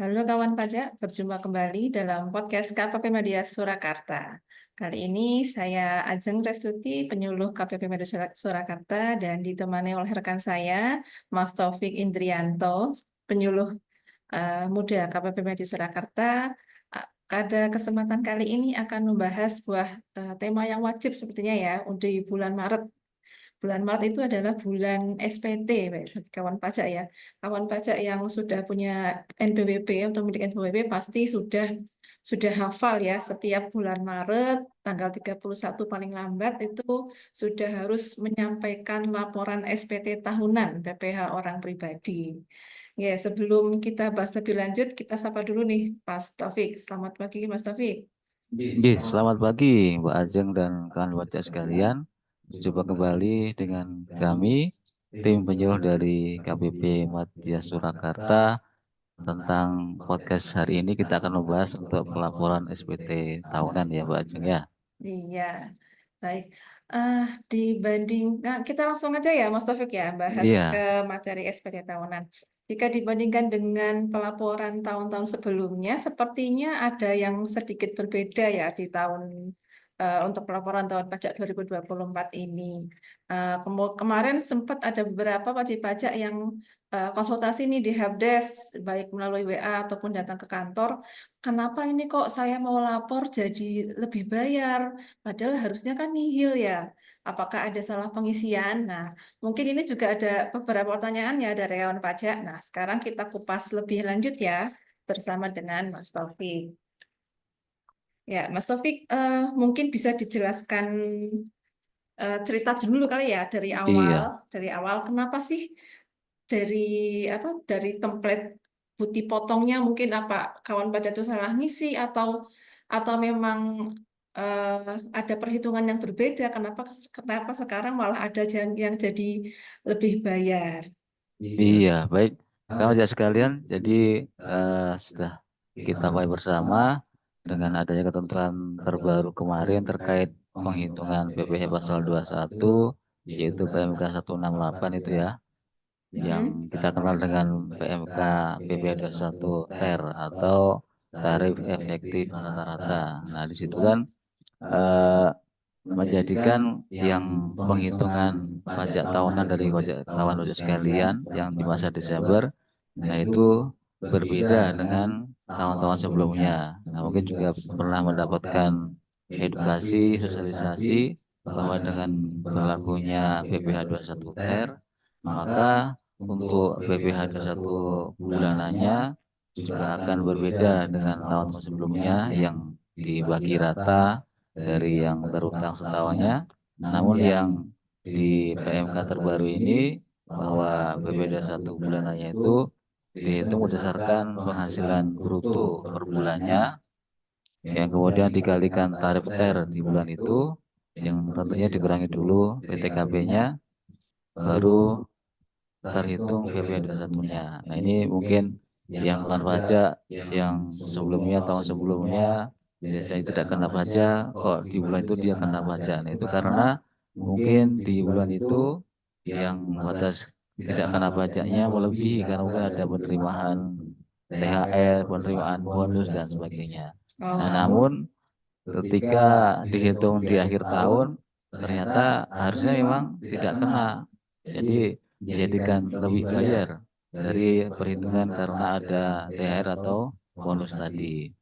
Halo kawan pajak, berjumpa kembali dalam podcast KPP Media Surakarta. Kali ini saya Ajeng Restuti, penyuluh KPP Media Surakarta, dan ditemani oleh rekan saya, Mas Taufik Indrianto, penyuluh muda KPP Media Surakarta. Pada kesempatan kali ini akan membahas sebuah tema yang wajib sepertinya ya, untuk bulan Maret. Bulan Maret itu adalah bulan SPT, bagi kawan pajak ya. Kawan pajak yang sudah punya NPWP atau milik NPWP pasti sudah hafal ya, setiap bulan Maret tanggal 31 paling lambat itu sudah harus menyampaikan laporan SPT tahunan BPH orang pribadi. Ya, sebelum kita bahas lebih lanjut, kita sapa dulu nih Mas Taufik. Selamat pagi Mas Taufik. Selamat pagi Mbak Ajeng dan kawan baca sekalian. Jumpa kembali dengan kami, tim penyuluh dari KPP Madya Surakarta tentang podcast hari ini kita akan membahas untuk pelaporan SPT tahunan ya Mbak Ajeng ya. Iya, baik. Eh dibanding, nah kita langsung aja ya, Mas Taufik ya, bahas ke Iya, materi SPT tahunan. Jika dibandingkan dengan pelaporan tahun-tahun sebelumnya, sepertinya ada yang sedikit berbeda ya di tahun untuk pelaporan tahun pajak 2024 ini. Kemarin sempat ada beberapa wajib pajak yang konsultasi nih di helpdesk, baik melalui WA ataupun datang ke kantor. Kenapa ini kok saya mau lapor jadi lebih bayar? Padahal harusnya kan nihil ya. Apakah ada salah pengisian? Nah, mungkin ini juga ada beberapa pertanyaan ya dari kawan pajak. Nah, sekarang kita kupas lebih lanjut ya bersama dengan Mas Taufik. Ya, Mas Taufik, mungkin bisa dijelaskan cerita dulu kali ya dari awal. iya, Dari awal, kenapa sih dari dari template putih potongnya mungkin apa kawan baca itu salah ngisi atau memang ada perhitungan yang berbeda kenapa kenapa sekarang malah ada yang jadi lebih bayar. iya, baik. Kawan baca sekalian, jadi sudah kita mulai bersama dengan adanya ketentuan terbaru kemarin terkait penghitungan PPh pasal 21 yaitu PMK 168 itu ya yang Mm-mm. kita kenal dengan PMK PPh 21 R atau tarif efektif rata-rata. Nah, di situ kan eh, menjadikan yang penghitungan pajak tahunan dari wajah kawan wajah sekalian yang di masa Desember, nah itu berbeda dengan tahun-tahun sebelumnya. Nah, mungkin juga pernah mendapatkan edukasi, sosialisasi bahwa dengan berlakunya PPh 21R, maka untuk PPh 21 bulanannya juga akan berbeda dengan tahun sebelumnya yang dibagi rata dari yang berutang setahunnya. Namun yang di PMK terbaru ini bahwa PPh 21 bulanannya itu dihitung berdasarkan penghasilan bruto per bulannya yang kemudian dikalikan tarif TER di bulan itu yang tentunya dikurangi dulu PTKB-nya baru terhitung PPh 21-nya. Nah, ini mungkin yang bukan pajak yang sebelumnya tahun sebelumnya biasanya tidak kena pajak, kok di bulan itu dia kena pajak. Nah, itu karena mungkin di bulan itu yang batas tidak kena pajaknya melebihi karena mungkin ada penerimaan THR, penerimaan bonus dan sebagainya. Nah, Oh. namun ketika dihitung di akhir tahun ternyata harusnya memang tidak kena. Jadi dijadikan lebih bayar dari perhitungan karena ada THR atau bonus tadi.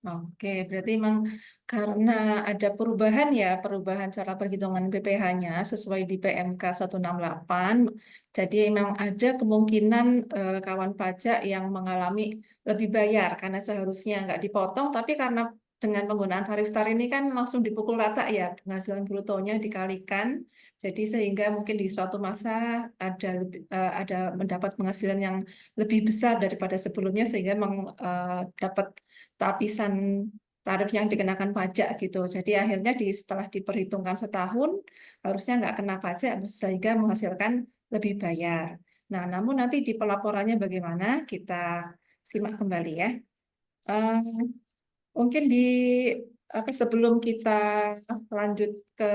Oke, berarti memang karena ada perubahan ya, perubahan cara perhitungan PPh-nya sesuai di PMK 168. Jadi memang ada kemungkinan kawan pajak yang mengalami lebih bayar karena seharusnya nggak dipotong, tapi karena dengan penggunaan tarif ini kan langsung dipukul rata ya, penghasilan brutonya dikalikan. Jadi sehingga mungkin di suatu masa ada mendapat penghasilan yang lebih besar daripada sebelumnya sehingga dapat tapisan tarif yang dikenakan pajak gitu. Jadi akhirnya setelah diperhitungkan setahun harusnya nggak kena pajak sehingga menghasilkan lebih bayar. Nah, namun nanti di pelaporannya bagaimana kita simak kembali ya. Em, Mungkin sebelum kita lanjut ke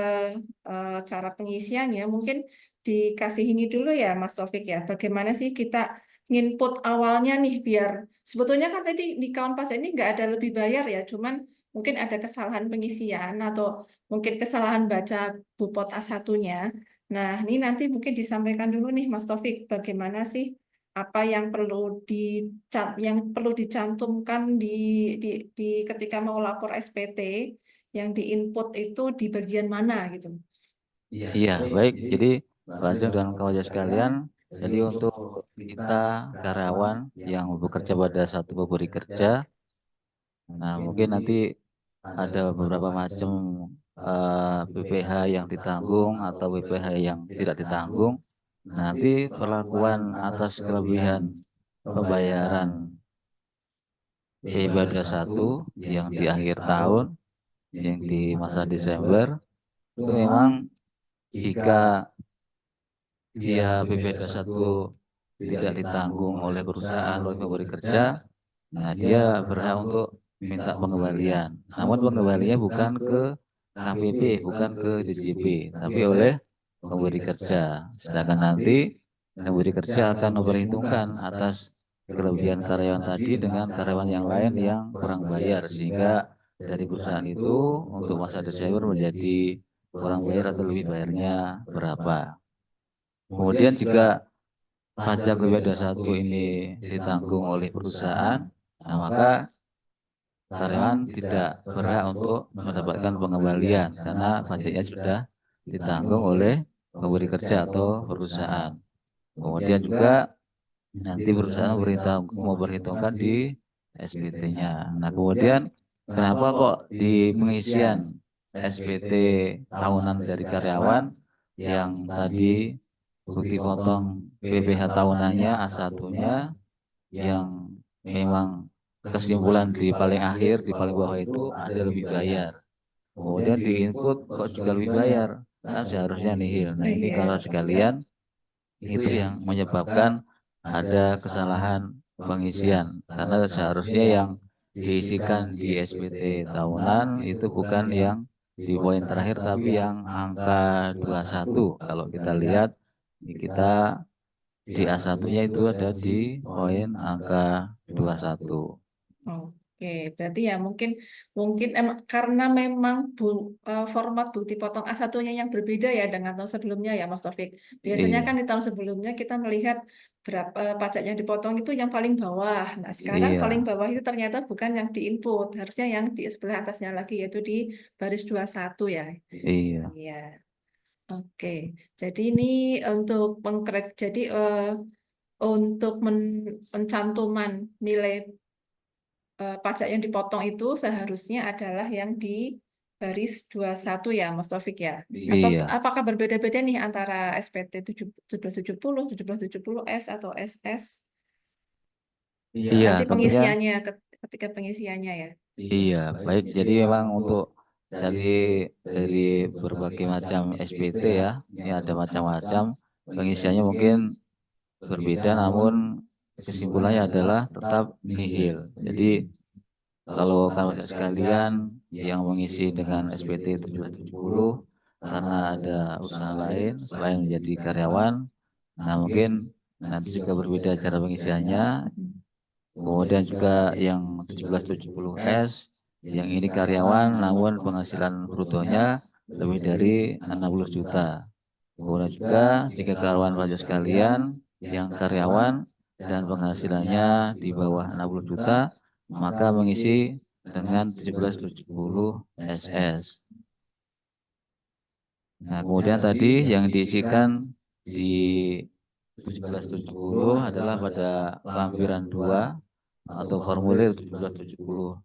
cara pengisiannya, mungkin dikasih ini dulu ya Mas Taufik ya. Bagaimana sih kita nginput awalnya nih biar sebetulnya kan tadi di kawan pajak ini nggak ada lebih bayar ya, cuman mungkin ada kesalahan pengisian atau mungkin kesalahan baca bupot A1-nya. Nah, ini nanti mungkin disampaikan dulu nih Mas Taufik, bagaimana sih apa yang perlu dicantumkan di, di ketika mau lapor SPT yang diinput itu di bagian mana gitu. Iya, baik. Jadi Mbak Ajeng dan kawan sekalian, jadi untuk kita karyawan yang bekerja pada satu pemberi kerja, nah mungkin nanti ada beberapa macam BPH yang ditanggung atau BPH yang tidak ditanggung. Nanti perlakuan atas kelebihan pembayaran PB21 yang di akhir tahun, yang di masa Desember, itu memang jika dia PP21 tidak ditanggung oleh perusahaan, oleh pemberi kerja, nah dia berhak untuk minta pengembalian. Namun pengembaliannya bukan ke KPP, bukan ke DJP, tapi oleh pemberi kerja. Sedangkan nanti pemberi kerja akan memperhitungkan atas kelebihan karyawan tadi dengan karyawan yang lain yang kurang bayar, sehingga dari perusahaan itu untuk masa Desember menjadi kurang bayar atau lebih bayarnya berapa. Kemudian jika pajak PP21 ini ditanggung oleh perusahaan, nah maka karyawan tidak berhak untuk mendapatkan pengembalian karena pajaknya sudah ditanggung oleh pemberi kerja atau perusahaan. Kemudian juga nanti perusahaan memperhitungkan di SPT-nya. Nah, kemudian kenapa kok di pengisian SPT tahunan dari karyawan yang tadi bukti potong PPh tahunannya A1-nya yang memang kesimpulan di paling akhir, di paling bawah itu ada lebih bayar. Kemudian di input kok juga lebih bayar, kan seharusnya nihil. Nah ini Iya. kalau sekalian itu yang menyebabkan ada kesalahan pengisian. Karena seharusnya yang diisikan di SPT tahunan itu bukan yang di poin terakhir tapi yang angka 21. Kalau kita lihat di kita di A1-nya itu ada di poin angka 21. Oke, berarti ya mungkin mungkin karena memang format bukti potong A1-nya yang berbeda ya dengan tahun sebelumnya ya Mas Taufik. Biasanya kan Iya, di tahun sebelumnya kita melihat berapa pajak yang dipotong itu yang paling bawah. Nah, sekarang paling iya, bawah itu ternyata bukan yang diinput, harusnya yang di sebelah atasnya lagi yaitu di baris 21 ya. iya, Iya. Oke. Jadi ini untuk jadi untuk pencantuman nilai pajak yang dipotong itu seharusnya adalah yang di baris 21 ya, Mas Taufik ya. Atau iya, apakah berbeda-beda nih antara SPT 1770, 1770S atau SS? iya, Nanti tentunya pengisiannya ketika pengisiannya ya. iya. Baik, jadi memang untuk dari dari berbagai macam SPT ya, ini ada macam-macam pengisiannya mungkin berbeda, namun kesimpulannya adalah tetap nihil. Jadi kalau kamu sekalian yang mengisi dengan SPT 1770 karena ada usaha lain selain menjadi karyawan, nah mungkin nanti juga berbeda cara pengisiannya. Kemudian juga yang 1770S, yang ini karyawan namun penghasilan brutonya lebih dari 60 juta. Kemudian juga jika karyawan pajak sekalian yang karyawan dan penghasilannya di bawah 60 juta, maka mengisi dengan 1770 SS. Nah, kemudian tadi yang diisikan di 1770 adalah pada lampiran 2 atau formulir 1770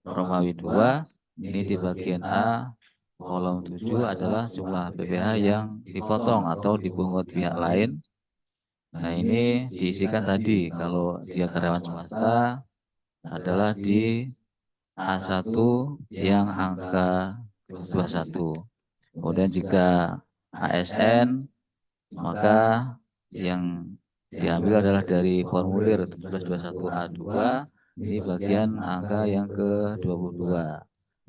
Romawi 2. Ini di bagian A kolom 7 adalah jumlah PPh yang dipotong atau dipungut pihak lain. Nah, ini diisikan tadi kalau dia karyawan swasta adalah di A1 yang angka 21. Kemudian jika ASN maka yang diambil adalah dari formulir 1721A2 ini bagian angka yang ke-22.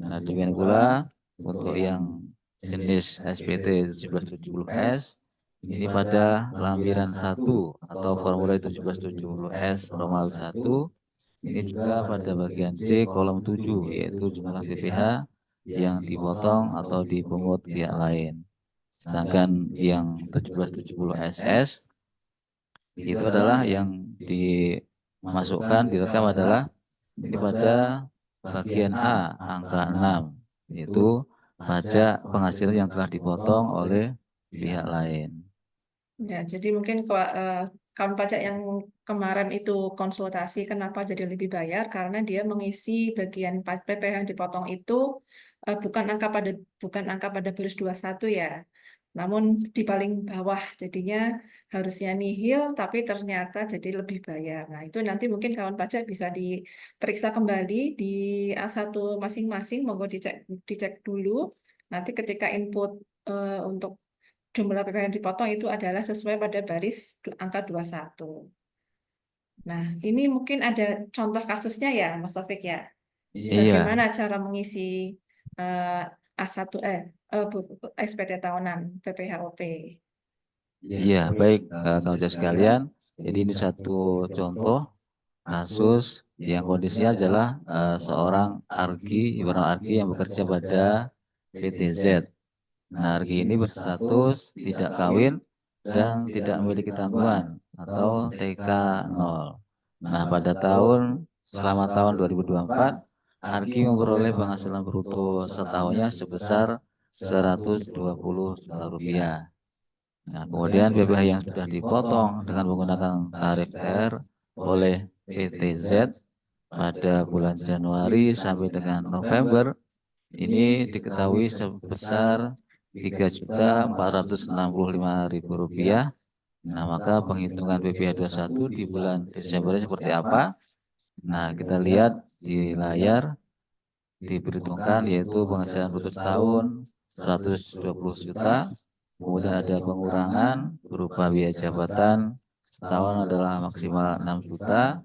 Nah, demikian pula untuk yang jenis SPT 1770S Ini pada lampiran 1 atau formulir 1770S Romawi 1. Ini juga pada bagian C kolom 7, yaitu jumlah PPh yang dipotong atau dipungut pihak lain. Sedangkan yang 1770SS itu adalah yang dimasukkan, direkam adalah ini pada bagian A, angka 6, yaitu pajak penghasilan yang telah dipotong oleh pihak lain. Ya, jadi mungkin kawan pajak yang kemarin itu konsultasi kenapa jadi lebih bayar karena dia mengisi bagian PPh yang dipotong itu bukan angka pada baris 21 ya. Namun di paling bawah jadinya harusnya nihil tapi ternyata jadi lebih bayar. Nah, itu nanti mungkin kawan pajak bisa diperiksa kembali di A1 masing-masing, monggo dicek dulu. Nanti ketika input untuk jumlah PPh yang dipotong itu adalah sesuai pada baris angka 21. Nah, ini mungkin ada contoh kasusnya ya, Mas Taufik ya. Iya, Bagaimana cara mengisi eh, A1 SPT tahunan PPHOP? iya, baik kawan sekalian. Jadi ini satu contoh kasus yang kondisinya adalah seorang arki, ibarat arki yang bekerja pada PTZ. Nah, arki ini berstatus tidak kawin dan tidak memiliki tanggungan atau TK 0. Nah, pada selama tahun 2024, arki memperoleh penghasilan bruto setahunnya sebesar 120 juta rupiah. Nah, kemudian BPH yang sudah dipotong dengan menggunakan tarif TR oleh PTZ pada bulan Januari sampai dengan November ini diketahui sebesar 3.465.000 rupiah. Nah, maka penghitungan BPH 21 di bulan Desember seperti apa? Nah, kita lihat di layar diperhitungkan yaitu penghasilan bruto setahun 120 juta. Kemudian ada pengurangan berupa biaya jabatan setahun adalah maksimal 6 juta.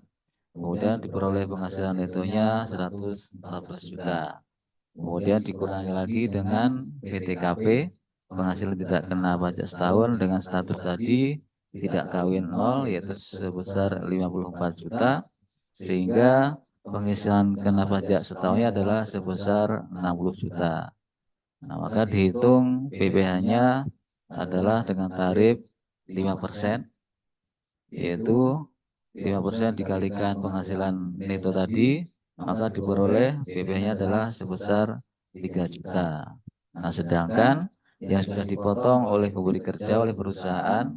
Kemudian diperoleh penghasilan netonya 114 juta. Kemudian dikurangi lagi dengan PTKP, penghasilan tidak kena pajak setahun dengan status tadi tidak kawin 0 yaitu sebesar 54 juta. Sehingga penghasilan kena pajak setahunnya adalah sebesar 60 juta. Nah, maka dihitung PPh-nya adalah dengan tarif 5%, yaitu 5% dikalikan penghasilan neto tadi, maka diperoleh PPh-nya adalah sebesar 3 juta. Nah, sedangkan yang sudah dipotong oleh pemberi kerja oleh perusahaan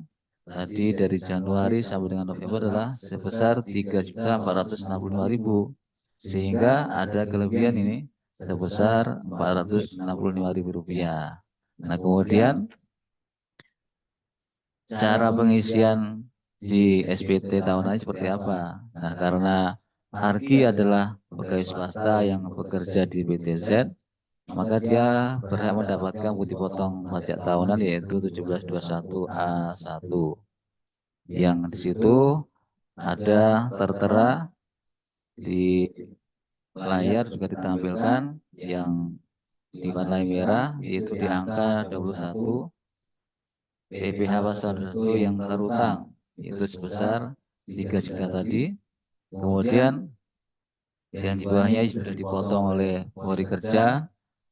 tadi dari Januari sampai dengan November adalah sebesar 3.465.000. Sehingga ada kelebihan ini sebesar 465.000 rupiah. Nah, kemudian cara pengisian di SPT tahunan seperti apa? Nah, karena Arki adalah pegawai swasta yang bekerja di BTZ, maka dia berhak mendapatkan bukti potong pajak tahunan yaitu 1721A1. Yang di situ ada tertera di layar juga ditampilkan yang di warna merah yaitu di angka 21 PPh pasal 1 yang terutang yaitu sebesar 3 juta tadi. Kemudian yang di bawahnya sudah dipotong oleh pemberi kerja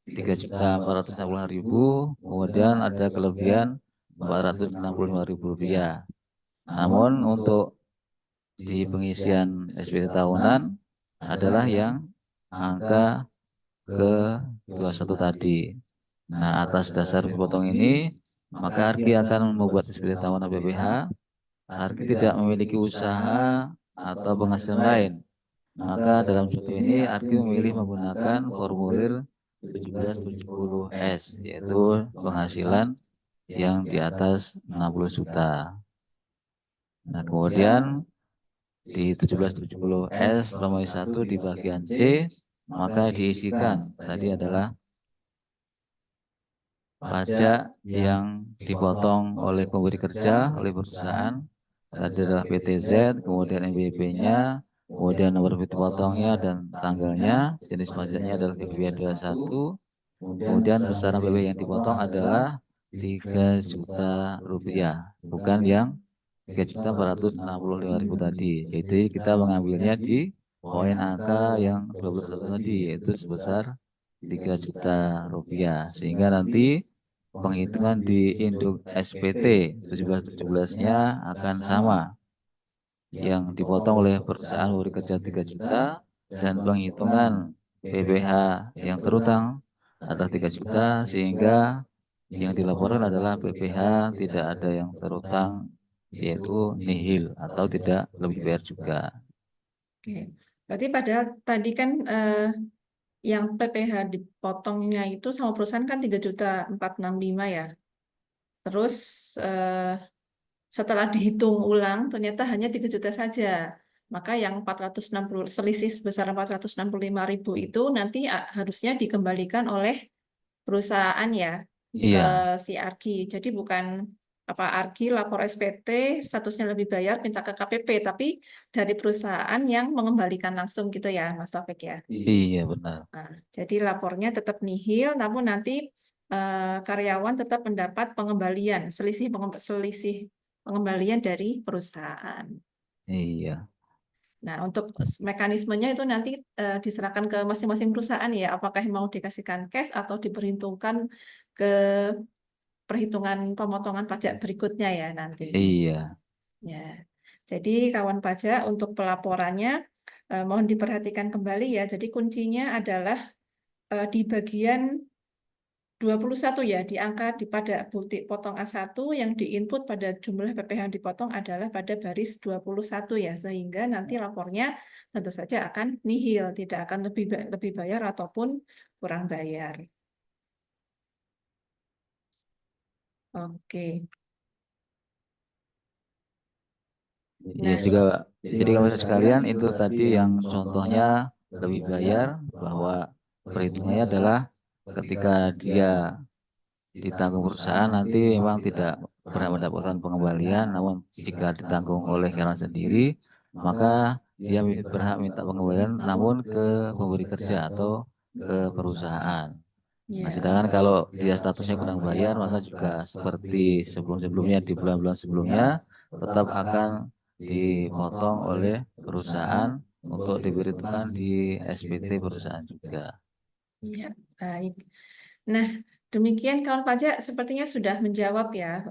3.465.000. Kemudian ada kelebihan 465.000 rupiah. Namun untuk di pengisian SPT tahunan adalah yang angka ke 21 tadi. Nah, atas dasar potong ini, maka Arki akan membuat SPT tahunan BPH. Arki tidak memiliki usaha atau penghasilan lain. Maka dalam contoh ini Arki memilih menggunakan formulir 1770S, yaitu penghasilan yang di atas 60 juta. Nah, kemudian di 1770S Romawi 1 di bagian C, maka diisikan tadi adalah pajak yang dipotong oleh pemberi kerja, oleh perusahaan, tadi adalah PTZ, kemudian NBP-nya, kemudian nomor bukti potongnya dan tanggalnya, jenis pajaknya adalah PPh 21, kemudian besaran PPh yang dipotong adalah Rp3 juta, bukan yang 3.465.000 tadi. Jadi kita mengambilnya di poin angka yang 21 tadi, yaitu sebesar Rp3 juta. Sehingga nanti penghitungan di induk SPT 17-17-nya akan sama. Yang dipotong oleh perusahaan memberi kerja 3 juta dan penghitungan PPh yang terutang adalah 3 juta, sehingga yang dilaporkan adalah PPh tidak ada yang terutang, yaitu nihil atau tidak lebih bayar juga. Oke. Berarti padahal tadi kan yang PPh dipotongnya itu sama perusahaan kan 3.465.000 ya. Terus eh, setelah dihitung ulang ternyata hanya 3 juta saja. Maka yang 460 selisih sebesar 465.000 itu nanti harusnya dikembalikan oleh perusahaan ya ke Iya, si Argi. Jadi bukan apa Argi lapor SPT statusnya lebih bayar minta ke KPP, tapi dari perusahaan yang mengembalikan langsung gitu ya Mas Taufik ya. iya benar. Nah, jadi lapornya tetap nihil, namun nanti karyawan tetap mendapat pengembalian, selisih pengembalian dari perusahaan. Iya, Nah, untuk mekanismenya itu nanti diserahkan ke masing-masing perusahaan ya, apakah mau dikasihkan cash atau diperhitungkan ke perhitungan pemotongan pajak berikutnya ya nanti. iya, Ya, jadi kawan pajak untuk pelaporannya mohon diperhatikan kembali ya. Jadi kuncinya adalah di bagian 21 ya, di angka pada bukti potong A1 yang diinput pada jumlah PPh yang dipotong adalah pada baris 21 ya, sehingga nanti lapornya tentu saja akan nihil, tidak akan lebih bayar ataupun kurang bayar. Oke. iya Nah, juga. Jadi kalau sekalian itu tadi yang contohnya lebih bayar, bahwa perhitungannya adalah ketika dia ditanggung perusahaan nanti memang tidak berhak mendapatkan pengembalian, namun jika ditanggung oleh karyawan sendiri, maka dia berhak minta pengembalian namun ke pemberi kerja atau ke perusahaan. Nah, ya, sedangkan kalau dia statusnya kurang bayar, maka juga seperti sebelum-sebelumnya di bulan-bulan sebelumnya tetap akan dipotong oleh perusahaan untuk diberitukan di SPT perusahaan juga. ya, baik. Nah, demikian kawan pajak sepertinya sudah menjawab ya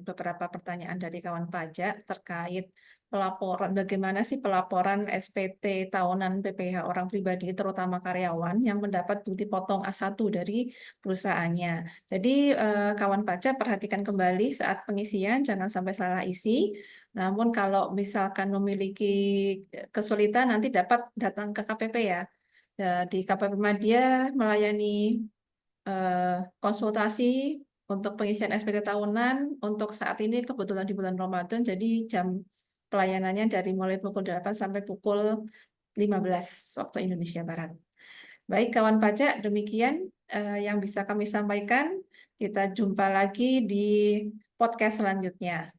beberapa pertanyaan dari kawan pajak terkait pelaporan, bagaimana sih pelaporan SPT tahunan PPh orang pribadi terutama karyawan yang mendapat bukti potong A1 dari perusahaannya. Jadi kawan pajak perhatikan kembali saat pengisian jangan sampai salah isi. Namun kalau misalkan memiliki kesulitan nanti dapat datang ke KPP ya. Di KPP Madya melayani konsultasi untuk pengisian SPT tahunan untuk saat ini kebetulan di bulan Ramadan, jadi jam pelayanannya dari mulai pukul 8 sampai pukul 15 waktu Indonesia Barat. Baik kawan pajak, demikian yang bisa kami sampaikan. Kita jumpa lagi di podcast selanjutnya.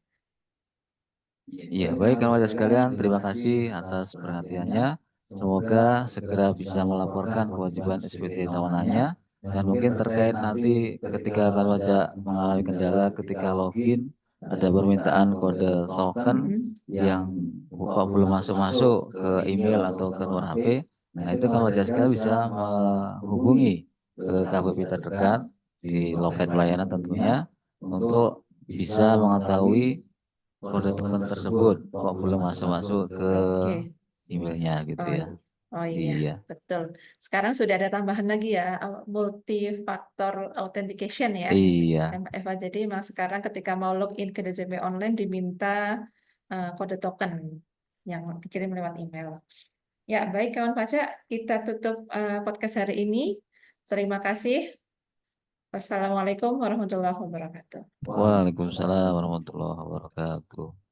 Iya, baik kawan pajak sekalian, terima kasih atas perhatiannya. Semoga segera bisa melaporkan kewajiban SPT tahunannya, dan mungkin terkait nanti ketika kawan pajak mengalami kendala ketika login, ada permintaan kode token Mm-mm. yang kok belum masuk-masuk ke email atau ke nomor HP. Nah, itu kawan pajak sekalian bisa menghubungi ke KPP terdekat di loket pelayanan tentunya untuk bisa mengetahui kode token tersebut kok belum masuk-masuk ke Oke. emailnya gitu Oh, ya. oh iya, Iya, betul. Sekarang sudah ada tambahan lagi ya, multi-factor authentication ya. iya, Eva, jadi memang sekarang ketika mau login ke DJP online diminta kode token yang dikirim lewat email. Ya, baik kawan pajak, kita tutup podcast hari ini. Terima kasih. Wassalamualaikum warahmatullahi wabarakatuh. Waalaikumsalam warahmatullahi wabarakatuh.